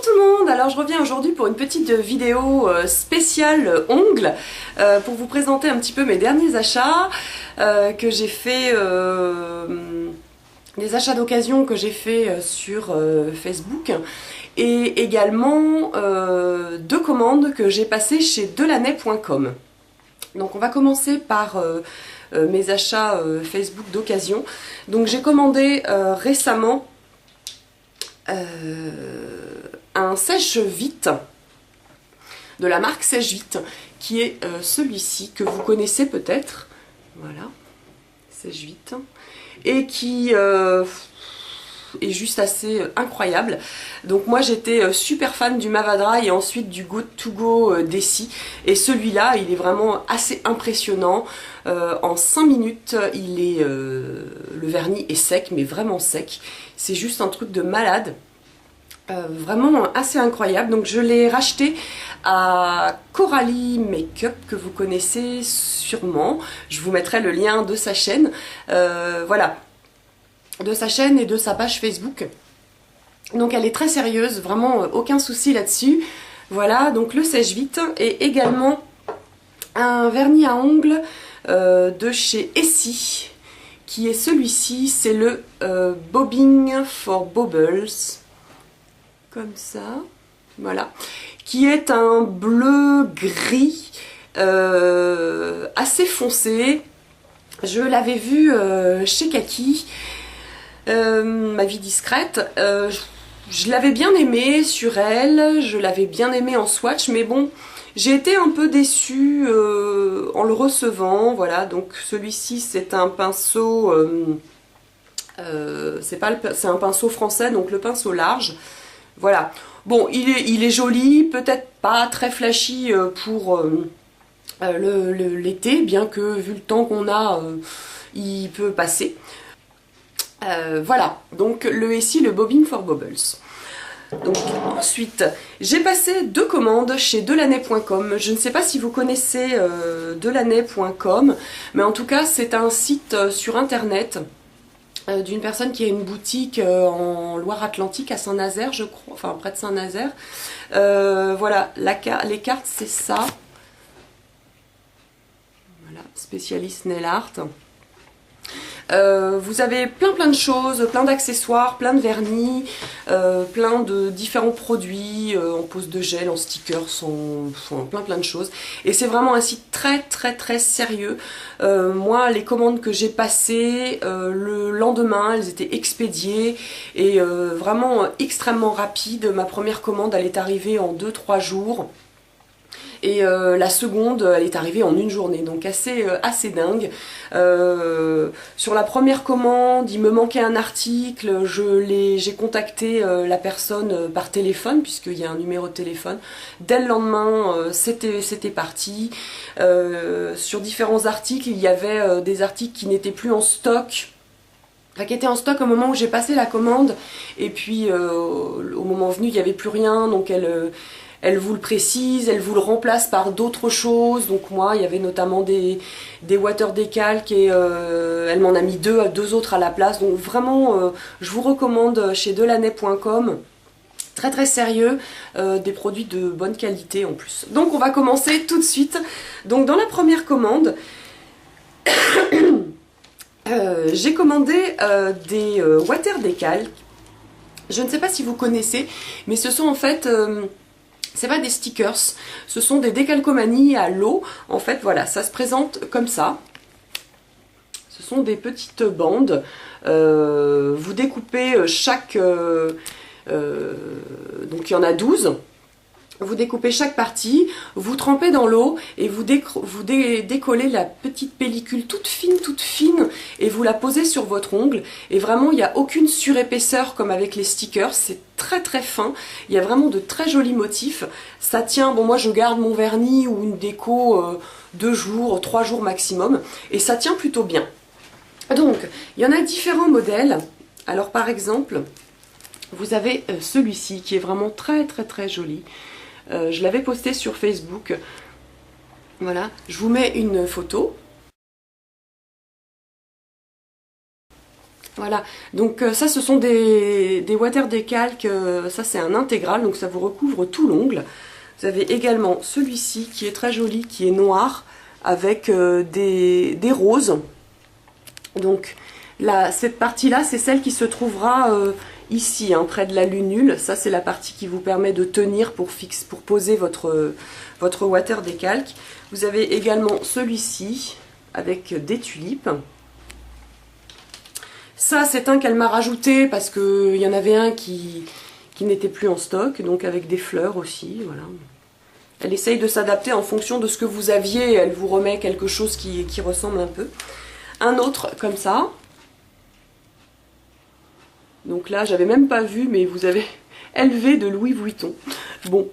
tout le monde, alors je reviens aujourd'hui pour une petite vidéo spéciale ongles pour vous présenter un petit peu mes derniers achats que j'ai fait, des achats d'occasion que j'ai fait sur Facebook et également deux commandes que j'ai passées chez Delaney.com. Donc on va commencer par mes achats Facebook d'occasion. Donc j'ai commandé récemment un sèche-vite de la marque Sèche-Vite qui est celui-ci que vous connaissez peut-être, voilà, Sèche-Vite, et qui est juste assez incroyable. Donc moi j'étais super fan du Mavadra et ensuite du Good To Go d'Essie, et celui-là il est vraiment assez impressionnant. En 5 minutes il est, le vernis est sec, mais vraiment sec, c'est juste un truc de malade. Vraiment assez incroyable. Donc je l'ai racheté à Coralie Makeup, que vous connaissez sûrement, je vous mettrai le lien de sa chaîne, voilà, de sa chaîne et de sa page Facebook. Donc elle est très sérieuse, vraiment aucun souci là-dessus. Voilà, donc le sèche-vite et également un vernis à ongles de chez Essie, qui est celui-ci, c'est le Bobbing for Bubbles, comme ça, voilà, qui est un bleu gris assez foncé. Je l'avais vu chez Kaki, ma vie discrète, je l'avais bien aimé sur elle, je l'avais bien aimé en swatch, mais bon, j'ai été un peu déçue en le recevant. Voilà, donc celui-ci c'est un pinceau, c'est un pinceau français, donc le pinceau large. Voilà, bon, il est joli, peut-être pas très flashy pour l'été, bien que vu le temps qu'on a, il peut passer. Voilà, donc le Essie, le Bobbing for Bubbles. Donc ensuite, j'ai passé deux commandes chez Delaney.com. Je ne sais pas si vous connaissez Delaney.com, mais en tout cas c'est un site sur internet d'une personne qui a une boutique en Loire-Atlantique à Saint-Nazaire, je crois, enfin près de Saint-Nazaire. Voilà, les cartes c'est ça. Voilà, spécialiste nail art. Vous avez plein de choses, plein d'accessoires, plein de vernis, plein de différents produits en pose de gel, en stickers, en plein de choses. Et c'est vraiment un site très sérieux. Moi, les commandes que j'ai passées, le lendemain, elles étaient expédiées et vraiment extrêmement rapides. Ma première commande, elle est arrivée en 2-3 jours. Et la seconde, elle est arrivée en une journée, donc assez dingue. Sur la première commande, il me manquait un article, j'ai contacté la personne par téléphone, puisqu'il y a un numéro de téléphone. Dès le lendemain, c'était parti. Sur différents articles, il y avait des articles qui n'étaient plus en stock, enfin, qui étaient en stock au moment où j'ai passé la commande, et puis au moment venu, il n'y avait plus rien, donc elle vous le précise, elle vous le remplace par d'autres choses. Donc moi, il y avait notamment des water décalques et elle m'en a mis deux autres à la place. Donc vraiment, je vous recommande chez Delaney.com. Très sérieux, des produits de bonne qualité en plus. Donc on va commencer tout de suite. Donc dans la première commande, j'ai commandé des water décalques. Je ne sais pas si vous connaissez, mais ce sont en fait... c'est pas des stickers, ce sont des décalcomanies à l'eau. En fait, voilà, ça se présente comme ça. Ce sont des petites bandes. Vous découpez chaque... donc il y en a 12. Vous découpez chaque partie, vous trempez dans l'eau et vous décollez la petite pellicule toute fine et vous la posez sur votre ongle. Et vraiment, il n'y a aucune surépaisseur comme avec les stickers, c'est très fin. Il y a vraiment de très jolis motifs. Ça tient, bon moi je garde mon vernis ou une déco 2 jours, 3 jours maximum, et ça tient plutôt bien. Donc, il y en a différents modèles. Alors par exemple, vous avez celui-ci qui est vraiment très joli. Je l'avais posté sur Facebook. Voilà, je vous mets une photo. Voilà, donc ça ce sont des water décalques, ça c'est un intégral, donc ça vous recouvre tout l'ongle. Vous avez également celui-ci qui est très joli, qui est noir, avec des roses. Donc là, cette partie-là, c'est celle qui se trouvera ici, hein, près de la lunule. Ça c'est la partie qui vous permet de tenir pour poser votre water décalque. Vous avez également celui-ci, avec des tulipes. Ça, c'est un qu'elle m'a rajouté parce qu'il y en avait un qui n'était plus en stock, donc avec des fleurs aussi, voilà. Elle essaye de s'adapter en fonction de ce que vous aviez, elle vous remet quelque chose qui ressemble un peu. Un autre, comme ça. Donc là, j'avais même pas vu, mais vous avez LV de Louis Vuitton. Bon.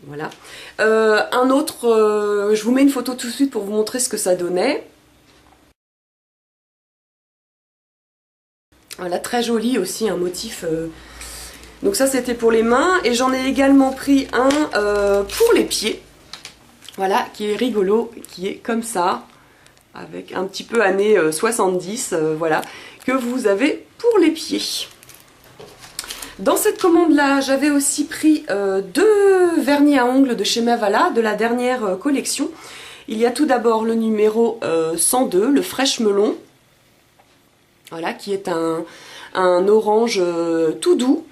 Voilà. Un autre, je vous mets une photo tout de suite pour vous montrer ce que ça donnait. Voilà, très joli aussi, un motif. Donc ça c'était pour les mains. Et j'en ai également pris un pour les pieds. Voilà, qui est rigolo, qui est comme ça. Avec un petit peu années 70, voilà, que vous avez pour les pieds. Dans cette commande-là, j'avais aussi pris 2 vernis à ongles de chez Mavala, de la dernière collection. Il y a tout d'abord le numéro 102, le Fraîche Melon. Voilà, qui est un orange tout doux,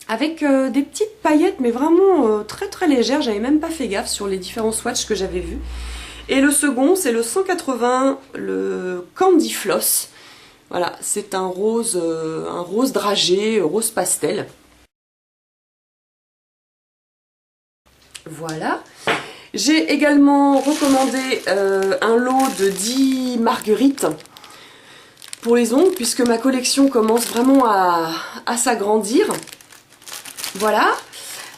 avec des petites paillettes, mais vraiment très très légères. J'avais même pas fait gaffe sur les différents swatchs que j'avais vus. Et le second, c'est le 180, le Candy Floss. Voilà, c'est un rose dragé, rose pastel. Voilà. J'ai également recommandé un lot de 10 marguerites pour les ongles, puisque ma collection commence vraiment à s'agrandir. Voilà.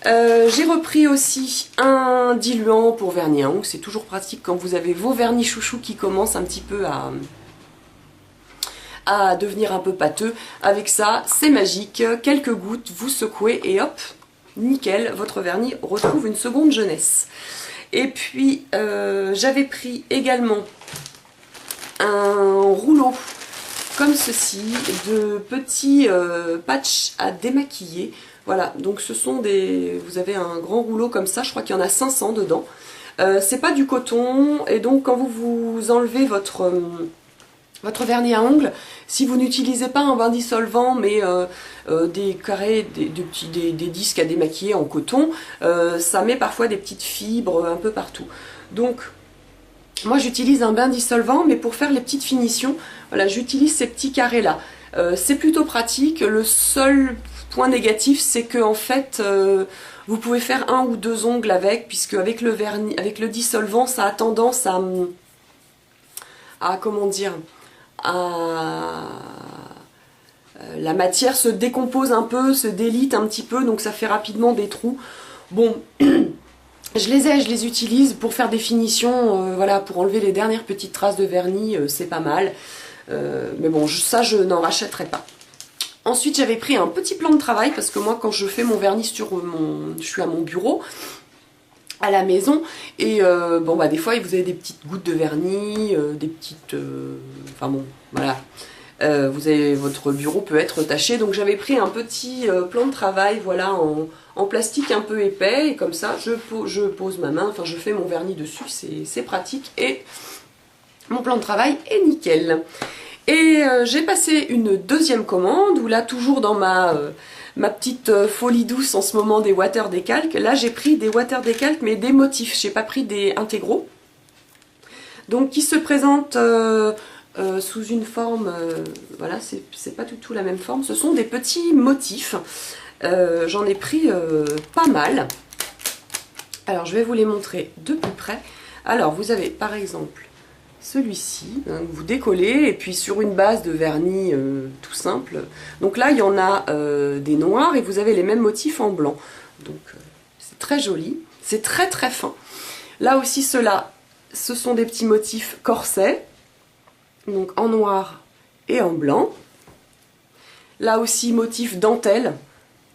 J'ai repris aussi un diluant pour vernis à ongles. C'est toujours pratique quand vous avez vos vernis chouchous qui commencent un petit peu à devenir un peu pâteux. Avec ça, c'est magique. Quelques gouttes, vous secouez et hop, nickel, votre vernis retrouve une seconde jeunesse. Et puis, j'avais pris également un rouleau comme ceci, de petits patchs à démaquiller. Voilà, donc ce sont des... Vous avez un grand rouleau comme ça, je crois qu'il y en a 500 dedans. C'est pas du coton, et donc quand vous enlevez votre vernis à ongles, si vous n'utilisez pas un bain dissolvant, mais des carrés, des disques à démaquiller en coton, ça met parfois des petites fibres un peu partout. Donc, moi j'utilise un bain dissolvant, mais pour faire les petites finitions, voilà, j'utilise ces petits carrés là. C'est plutôt pratique. Le seul point négatif, c'est que en fait, vous pouvez faire 1 ou 2 ongles avec, puisque avec le vernis, avec le dissolvant, ça a tendance à comment dire, la matière se décompose un peu, se délite un petit peu, donc ça fait rapidement des trous. Bon. Je les utilise pour faire des finitions, voilà, pour enlever les dernières petites traces de vernis, c'est pas mal. Mais bon, ça je n'en rachèterai pas. Ensuite, j'avais pris un petit plan de travail, parce que moi quand je fais mon vernis sur je suis à mon bureau, à la maison, et bon bah des fois vous avez des petites gouttes de vernis, des petites... enfin bon, voilà. Vous avez, votre bureau peut être taché, donc j'avais pris un petit plan de travail, voilà, en plastique un peu épais, et comme ça je pose ma main, enfin je fais mon vernis dessus, c'est pratique, et mon plan de travail est nickel. Et j'ai passé une deuxième commande, où là toujours dans ma petite folie douce en ce moment des water décalques, là j'ai pris des water décalques mais des motifs, j'ai pas pris des intégraux, donc qui se présentent sous une forme, voilà, c'est pas du tout la même forme, ce sont des petits motifs. J'en ai pris pas mal. Alors je vais vous les montrer de plus près. Alors vous avez par exemple celui-ci, hein, vous décollez, et puis sur une base de vernis tout simple. Donc là il y en a des noirs, et vous avez les mêmes motifs en blanc. Donc c'est très joli, c'est très très fin. Là aussi ceux-là, ce sont des petits motifs corsets, donc en noir et en blanc. Là aussi motif dentelle,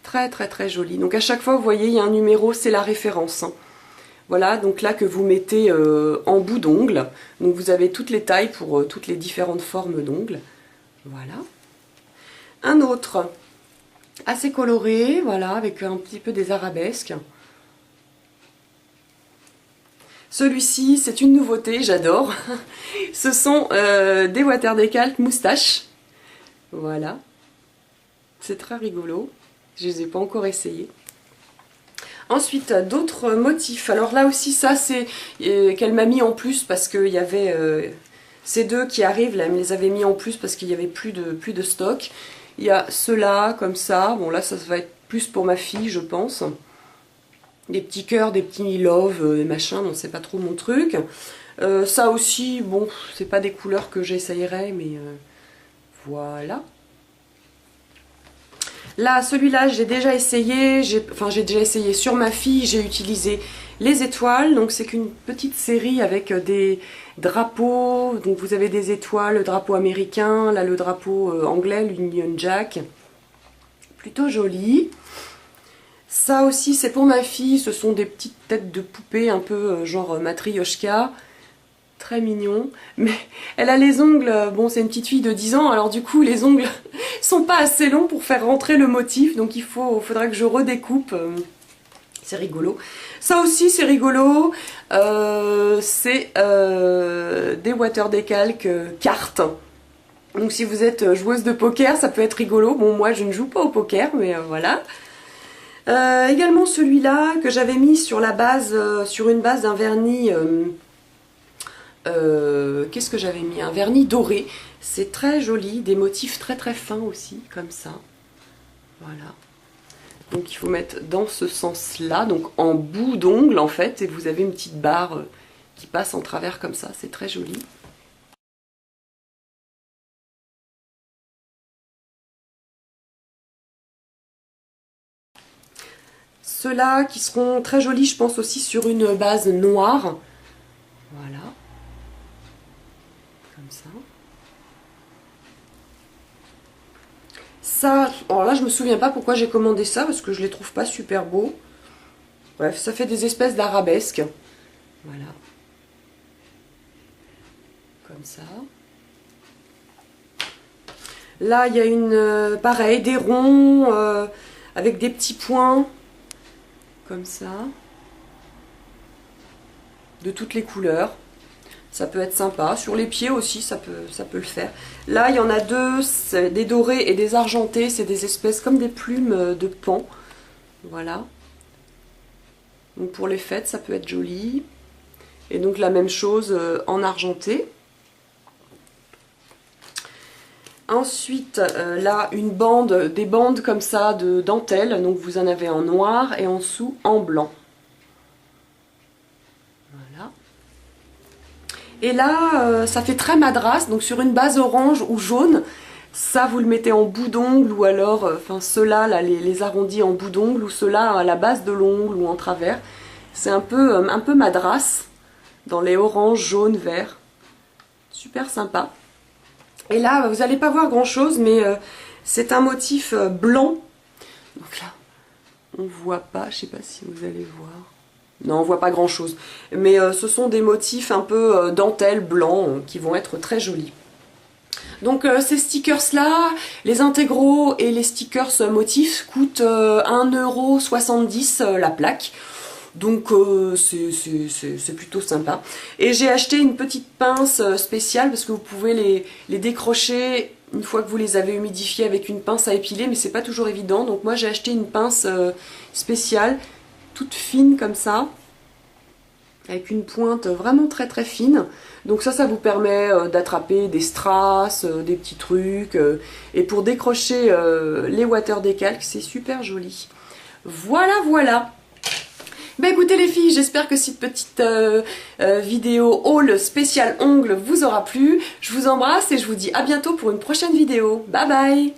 très très très joli. Donc à chaque fois vous voyez il y a un numéro, c'est la référence, hein. Voilà, donc là que vous mettez en bout d'ongle. Donc vous avez toutes les tailles pour toutes les différentes formes d'ongles. Voilà. Un autre assez coloré, voilà, avec un petit peu des arabesques. Celui-ci, c'est une nouveauté, j'adore. Ce sont des water décalques moustaches. Voilà. C'est très rigolo. Je ne les ai pas encore essayés. Ensuite, d'autres motifs. Alors là aussi, ça, c'est qu'elle m'a mis en plus parce qu'il y avait ces deux qui arrivent. Là, elle me les avait mis en plus parce qu'il n'y avait plus de stock. Il y a ceux-là, comme ça. Bon, là, ça va être plus pour ma fille, je pense. Des petits cœurs, des petits love, des machins, donc c'est pas trop mon truc. Ça aussi, bon, c'est pas des couleurs que j'essayerais, mais voilà. Là, celui-là, j'ai déjà essayé, j'ai déjà essayé sur ma fille, j'ai utilisé les étoiles, donc c'est qu'une petite série avec des drapeaux, donc vous avez des étoiles, le drapeau américain, là le drapeau anglais, l'Union Jack, plutôt joli. Ça aussi, c'est pour ma fille, ce sont des petites têtes de poupées, un peu genre Matryoshka, très mignon, mais elle a les ongles, bon c'est une petite fille de 10 ans, alors du coup les ongles sont pas assez longs pour faire rentrer le motif, donc faudra que je redécoupe, c'est rigolo. Ça aussi c'est rigolo, c'est des water décalques cartes, donc si vous êtes joueuse de poker ça peut être rigolo, bon moi je ne joue pas au poker mais voilà. Également celui-là que j'avais mis sur la base, sur une base d'un vernis, qu'est-ce que j'avais mis? Un vernis doré. C'est très joli, des motifs très très fins aussi, comme ça. Voilà. Donc il faut mettre dans ce sens-là, donc en bout d'ongle en fait, et vous avez une petite barre qui passe en travers comme ça, c'est très joli. Ceux-là qui seront très jolis, je pense aussi sur une base noire. Voilà. Comme ça. Ça, alors là je me souviens pas pourquoi j'ai commandé ça, parce que je les trouve pas super beaux. Bref, ça fait des espèces d'arabesques. Voilà. Comme ça. Là, il y a une, pareil, des ronds avec des petits points. Comme ça. De toutes les couleurs. Ça peut être sympa. Sur les pieds aussi, ça peut le faire. Là, il y en a deux, des dorés et des argentés. C'est des espèces comme des plumes de paon. Voilà. Donc pour les fêtes, ça peut être joli. Et donc la même chose en argenté. Ensuite, là, des bandes comme ça de dentelle. Donc vous en avez en noir et en dessous en blanc. Voilà. Et là, ça fait très madras, donc sur une base orange ou jaune, ça vous le mettez en bout d'ongle ou alors, enfin ceux-là, là, les arrondis en bout d'ongle ou ceux-là à la base de l'ongle ou en travers. C'est un peu madras, dans les oranges, jaunes, verts. Super sympa. Et là, vous n'allez pas voir grand-chose, mais c'est un motif blanc. Donc là, on ne voit pas, je ne sais pas si vous allez voir. Non, on voit pas grand chose. Mais ce sont des motifs un peu dentelle, blanc, qui vont être très jolis. Donc ces stickers là, les intégraux et les stickers motifs coûtent 1,70 € la plaque. Donc c'est plutôt sympa. Et j'ai acheté une petite pince spéciale parce que vous pouvez les décrocher une fois que vous les avez humidifiés avec une pince à épiler, mais c'est pas toujours évident. Donc moi j'ai acheté une pince spéciale, toute fine comme ça, avec une pointe vraiment très très fine. Donc ça vous permet d'attraper des strass, des petits trucs. Et pour décrocher les water décalques, c'est super joli. Voilà, voilà. Bah écoutez les filles, j'espère que cette petite vidéo haul spécial ongles vous aura plu. Je vous embrasse et je vous dis à bientôt pour une prochaine vidéo. Bye bye!